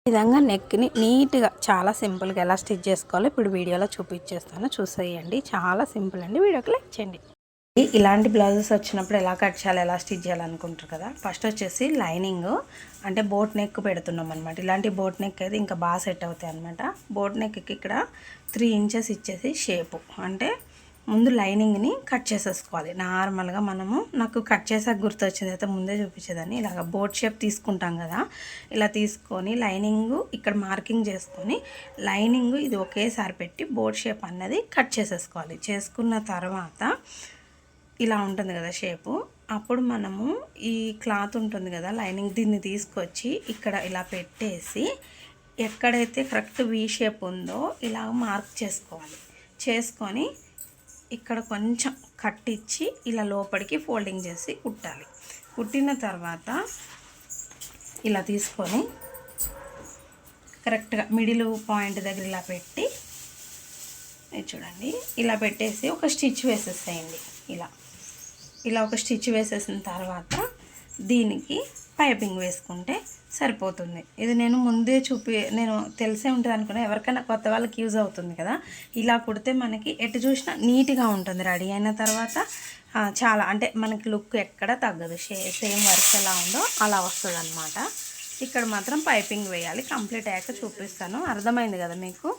ఈ విధంగా నెక్ని నీట్గా చాలా సింపుల్గా ఎలా స్టిచ్ చేసుకోవాలో ఇప్పుడు వీడియోలో చూపించేస్తాను, చూసేయండి. చాలా సింపుల్ అండి. వీడియోకి లైక్ చేయండి. ఇలాంటి బ్లౌజెస్ వచ్చినప్పుడు ఎలా కట్ చేయాలి, ఎలా స్టిచ్ చేయాలనుకుంటారు కదా. ఫస్ట్ వచ్చేసి లైనింగ్ అంటే బోట్ నెక్ పెడుతున్నాం అనమాట. ఇలాంటి బోట్ నెక్ అయితే ఇంకా బాగా సెట్ అవుతాయి అనమాట. బోట్ నెక్కి ఇక్కడ 3 ఇంచెస్ ఇచ్చేసి షేపు అంటే ముందు లైనింగ్ని కట్ చేసేసుకోవాలి. నార్మల్గా నాకు కట్ చేసాక గుర్తొచ్చింది, అయితే ముందే చూపించేదాన్ని. ఇలాగ బోట్ షేప్ తీసుకుంటాం కదా, ఇలా తీసుకొని లైనింగ్ ఇక్కడ మార్కింగ్ చేసుకొని లైనింగ్ ఇది ఒకేసారి పెట్టి బోట్ షేప్ అన్నది కట్ చేసేసుకోవాలి. చేసుకున్న తర్వాత ఇలా ఉంటుంది కదా షేపు. అప్పుడు మనము ఈ క్లాత్ ఉంటుంది కదా లైనింగ్, దీన్ని తీసుకొచ్చి ఇక్కడ ఇలా పెట్టేసి ఎక్కడైతే కరెక్ట్ వీ షేప్ ఉందో ఇలా మార్క్ చేసుకోవాలి. చేసుకొని ఇక్కడ కొంచెం కట్టించి ఇలా లోపలికి ఫోల్డింగ్ చేసి కుట్టాలి. కుట్టిన తర్వాత ఇలా తీసుకొని కరెక్ట్గా మిడిల్ పాయింట్ దగ్గర ఇలా పెట్టి చూడండి, ఇలా పెట్టేసి ఒక స్టిచ్ వేసేసేయండి. ఇలా ఒక స్టిచ్ వేసేసిన తర్వాత దీనికి పైపింగ్ వేసుకుంటే సరిపోతుంది. ఇది నేను ముందే నేను తెలిసే ఉంటుంది అనుకున్నా, ఎవరికైనా కొత్త వాళ్ళకి యూజ్ అవుతుంది కదా. ఇలా కుడితే మనకి ఎటు చూసినా నీట్గా ఉంటుంది. రెడీ అయిన తర్వాత చాలా అంటే మనకి లుక్ ఎక్కడ తగ్గదు, సేమ్ వర్క్ ఎలా ఉందో అలా వస్తుంది అనమాట. ఇక్కడ మాత్రం పైపింగ్ వేయాలి. కంప్లీట్ అయ్యాక చూపిస్తాను. అర్థమైంది కదా మీకు.